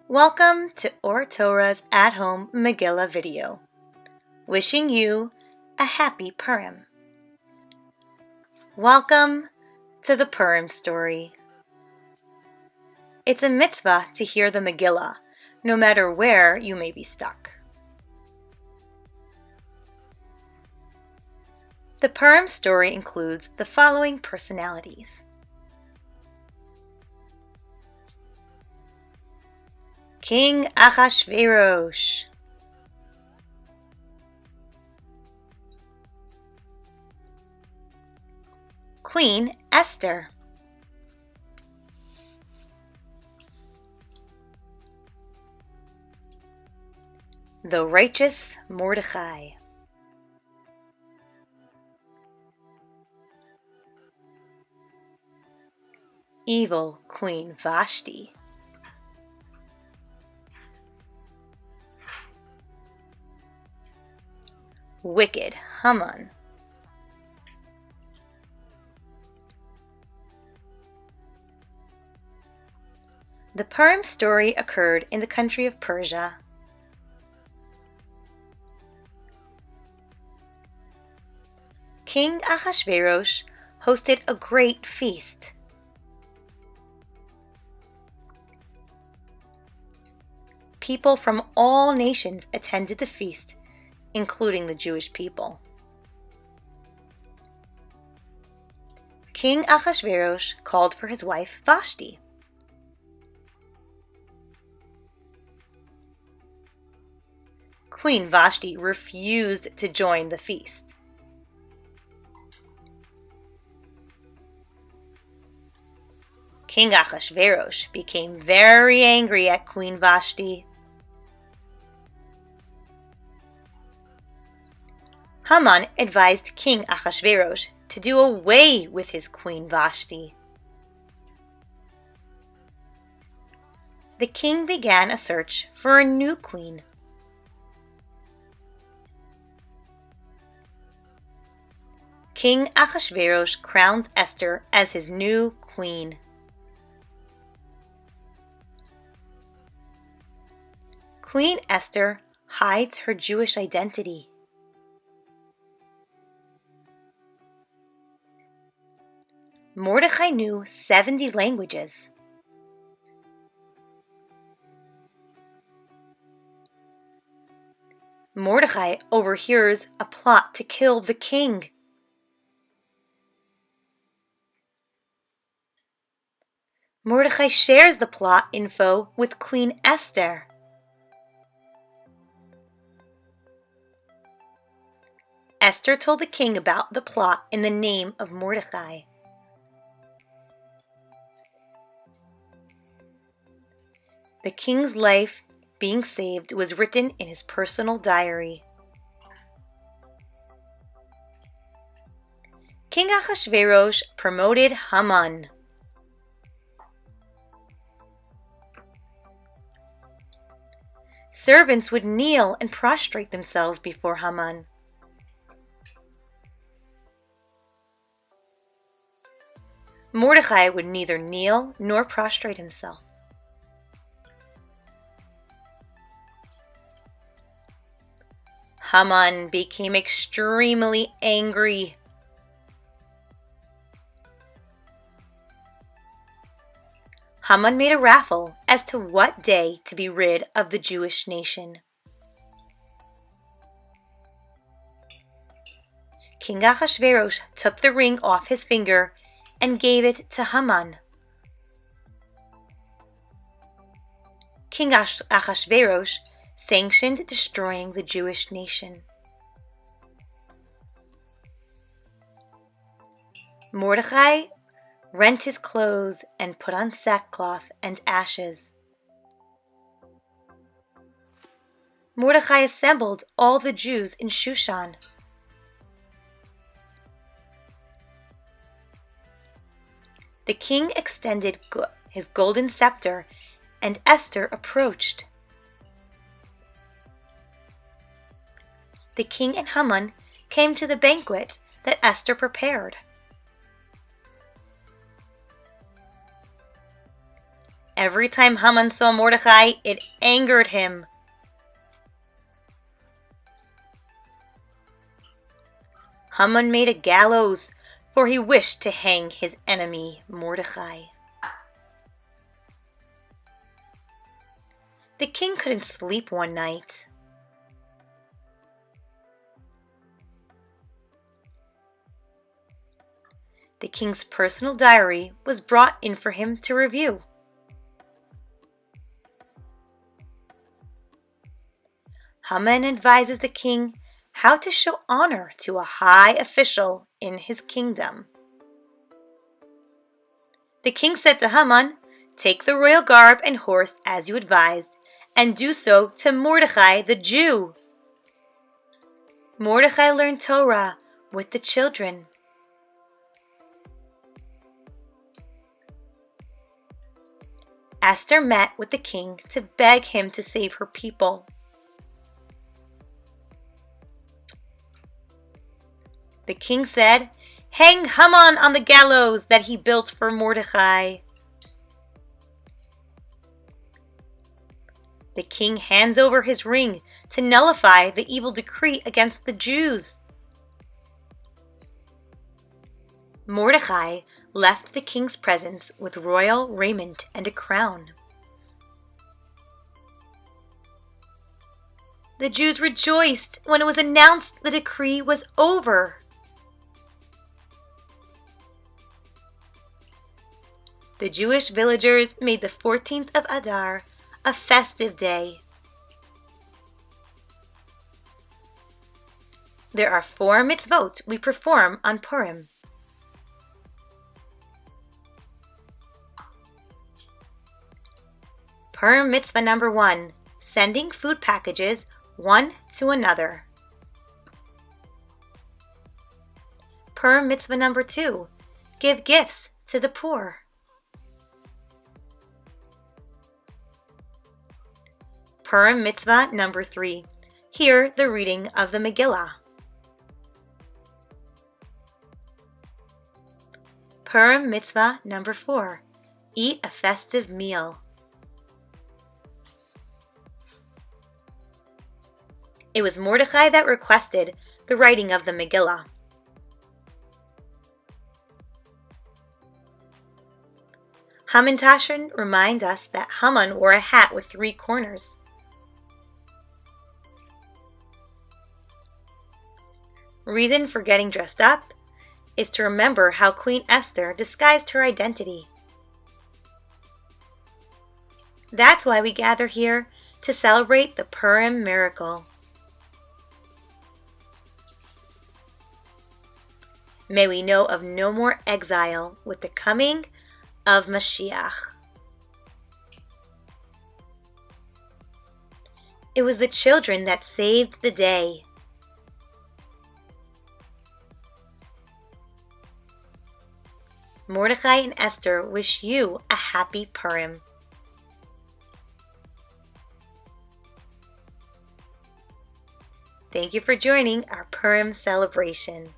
Welcome to Or Torah's at-home Megilah video. Wishing you a happy Purim. Welcome to the Purim story. It's a mitzvah to hear the Megilah, no matter where you may be stuck. The Purim story includes the following personalities: King Achashverosh, Queen Esther, the righteous Mordecai, evil Queen Vashti, wicked Haman, The Purim story occurred in the country of Persia. King Achashverosh hosted a great feast. People from all nations attended the feast, including the Jewish people. King Achashverosh called for his wife Vashti. Queen Vashti refused to join the feast. King Achashverosh became very angry at Queen Vashti. Haman advised King Achashverosh to do away with his Queen Vashti. The king began a search for a new queen. King Achashverosh crowns Esther as his new queen. Queen Esther hides her Jewish identity. Mordecai knew 70 languages. Mordecai overhears a plot to kill the king. Mordecai shares the plot info with Queen Esther. Esther told the king about the plot in the name of Mordecai. The king's life being saved was written in his personal diary. King Achashverosh promoted Haman. Servants would kneel and prostrate themselves before Haman. Mordecai would neither kneel nor prostrate himself. Haman became extremely angry. Haman made a raffle as to what day to be rid of the Jewish nation. King Achashverosh took the ring off his finger and gave it to Haman. King Achashverosh sanctioned destroying the Jewish nation. Mordecai rent his clothes and put on sackcloth and ashes. Mordecai assembled all the Jews in Shushan. The king extended his golden scepter, and Esther approached. The king and Haman came to the banquet that Esther prepared. Every time Haman saw Mordecai, it angered him. Haman made a gallows, for he wished to hang his enemy Mordecai. The king couldn't sleep one night. The king's personal diary was brought in for him to review. Haman advises the king how to show honor to a high official in his kingdom. The king said to Haman, "Take the royal garb and horse as you advised, and do so to Mordecai the Jew." Mordecai learned Torah with the children. Esther met with the king to beg him to save her people. The king said, "Hang Haman on the gallows that he built for Mordecai." The king hands over his ring to nullify the evil decree against the Jews. Mordecai left the king's presence with royal raiment and a crown. The Jews rejoiced when it was announced the decree was over. The Jewish villagers made the 14th of Adar a festive day. There are 4 mitzvot we perform on Purim. Purim mitzvah number 1, sending food packages one to another. Purim mitzvah number 2, give gifts to the poor. Purim mitzvah number 3, hear the reading of the Megilah. Purim mitzvah number 4, eat a festive meal. It was Mordecai that requested the writing of the Megilah. Hamantashen remind us that Haman wore a hat with 3 corners. Reason for getting dressed up is to remember how Queen Esther disguised her identity. That's why we gather here to celebrate the Purim miracle. May we know of no more exile with the coming of Mashiach. It was the children that saved the day. Mordecai and Esther wish you a happy Purim. Thank you for joining our Purim celebration.